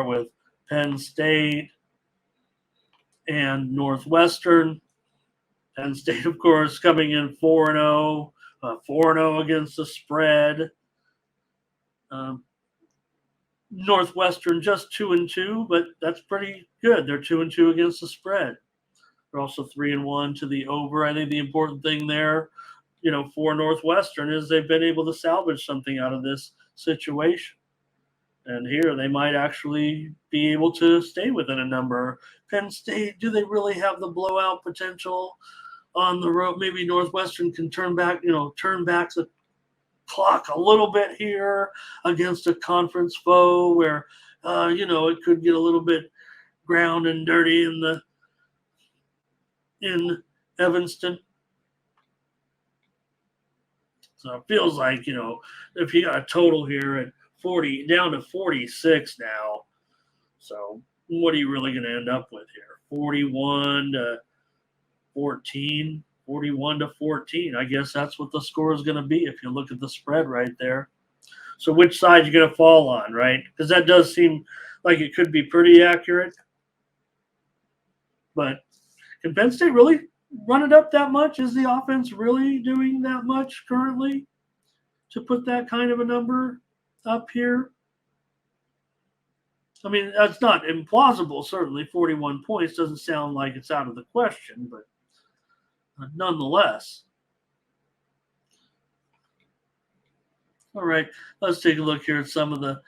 with Penn State and Northwestern. Penn State, of course, coming in 4-0, 4-0 against the spread. Northwestern just 2-2, but that's pretty good. They're 2-2 against the spread. They're also 3-1 to the over. I think the important thing there, for Northwestern is they've been able to salvage something out of this situation. And here they might actually be able to stay within a number. Penn State, do they really have the blowout potential on the road? Maybe Northwestern can turn back the clock a little bit here against a conference foe where, it could get a little bit ground and dirty in Evanston. So it feels like, if you got a total here at 40, down to 46 now. So what are you really going to end up with here? 41 to 14, 41 to 14. I guess that's what the score is going to be if you look at the spread right there. So which side you're going to fall on, right? Because that does seem like it could be pretty accurate. But can Penn State really run it up that much? Is the offense really doing that much currently to put that kind of a number up here? I mean, that's not implausible, certainly. 41 points doesn't sound like it's out of the question, but nonetheless. All right, let's take a look here at some of the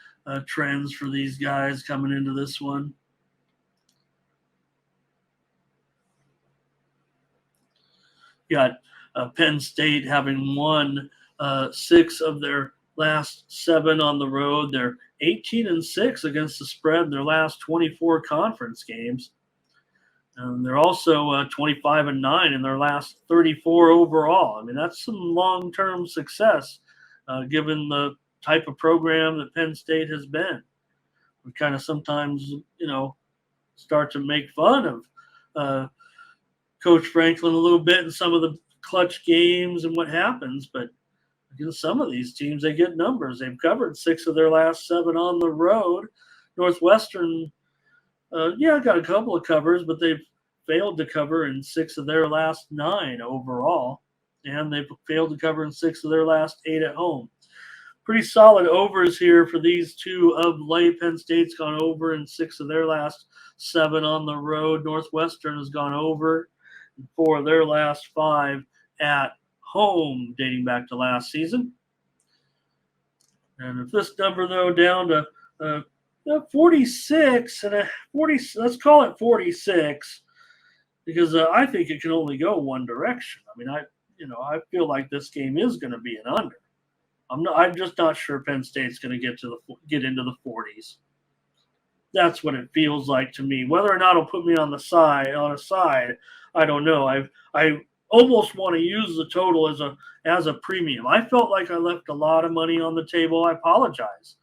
trends for these guys coming into this one. You got Penn State having won 6 of their last 7 on the road. They're 18-6 against the spread in their last 24 conference games. And they're also 25-9 in their last 34 overall. I mean, that's some long-term success given the type of program that Penn State has been. We kind of sometimes, start to make fun of Coach Franklin a little bit in some of the clutch games and what happens, but against some of these teams, they get numbers. They've covered 6 of their last 7 on the road. Northwestern, got a couple of covers, but they've failed to cover in 6 of their last 9 overall, and they've failed to cover in 6 of their last 8 at home. Pretty solid overs here for these two of late. Penn State's gone over in 6 of their last 7 on the road. Northwestern has gone over in 4 of their last 5 at home, dating back to last season. And if this number, though, down to 46 and 40, let's call it 46, because I think it can only go one direction. I mean, I feel like this game is going to be an under. I'm just not sure Penn State's going to get into the 40s. That's what it feels like to me. Whether or not it'll put me on a side, I don't know. I almost want to use the total as a premium. I felt like I left a lot of money on the table. I apologize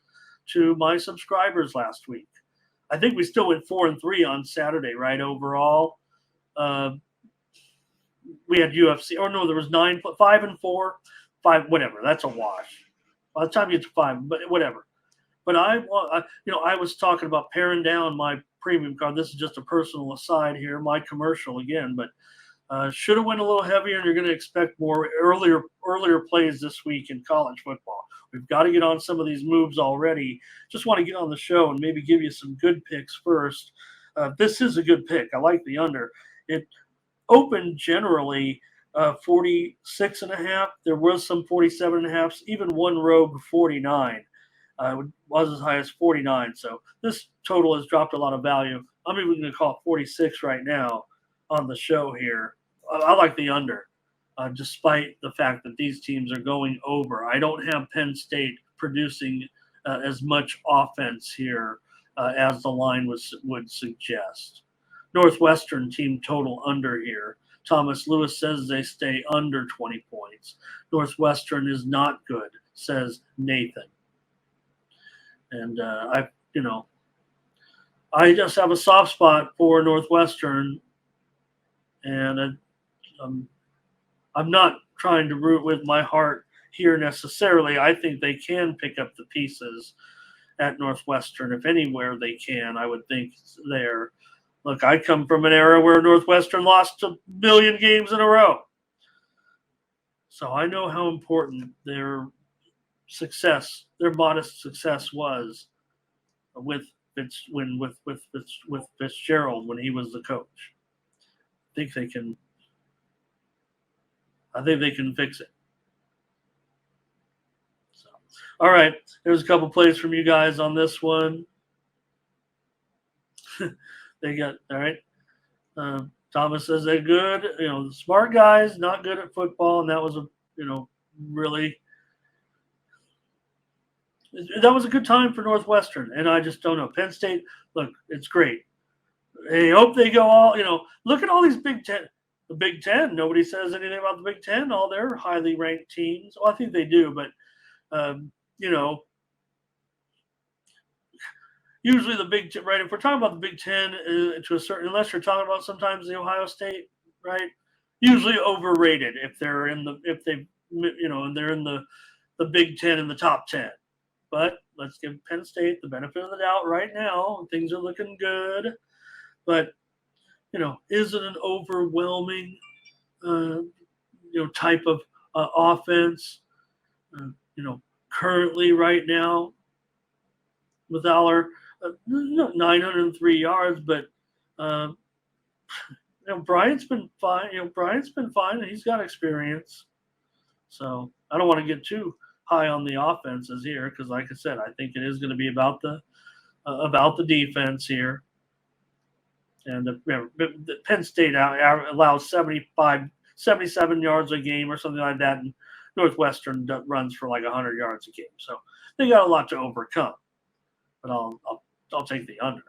to my subscribers last week. I think we still went 4-3 on Saturday, right? Overall, we had UFC. Or no, there was 5-4, 5, whatever. That's a wash. By the time you get to 5, but whatever. But I was talking about paring down my premium card. This is just a personal aside here, my commercial again, but should have went a little heavier, and you're going to expect more earlier plays this week in college football. We've got to get on some of these moves already. Just want to get on the show and maybe give you some good picks first. This is a good pick. I like the under. It opened generally 46.5. There was some 47.5s, even one rogue 49. It was as high as 49. So this total has dropped a lot of value. I'm even going to call it 46 right now on the show here. I like the under, despite the fact that these teams are going over. I don't have Penn State producing as much offense here as the line would suggest. Northwestern team total under here. Thomas Lewis says they stay under 20 points. Northwestern is not good, says Nathan. And I just have a soft spot for Northwestern, and I'm not trying to root with my heart here necessarily. I think they can pick up the pieces at Northwestern. If anywhere they can, I would think it's there. Look, I come from an era where Northwestern lost a million games in a row. So I know how important their success, their modest success was with with Fitzgerald when he was the coach. I think they can. I think they can fix it. So, all right, there's a couple plays from you guys on this one. They got all right. Thomas says they're good. Smart guys, not good at football, and that was a really that was a good time for Northwestern. And I just don't know. Penn State, look, it's great. I hope they go all. Look at all these Big Ten. The Big Ten. Nobody says anything about the Big Ten. All their highly ranked teams. Well, I think they do, but usually the Big Ten, right? If we're talking about the Big Ten to a certain, unless you're talking about sometimes the Ohio State, right? Usually overrated if they're in the and they're in the Big Ten in the top 10. But let's give Penn State the benefit of the doubt right now. Things are looking good, but is it an overwhelming type of offense? Currently right now with Aller. 903 yards, but Bryant's been fine. Bryant's been fine, and he's got experience. So I don't want to get too high on the offenses here because, like I said, I think it is going to be about the defense here. And the Penn State allows 77 yards a game or something like that, and Northwestern runs for like 100 yards a game. So they got a lot to overcome. But I'll take the under.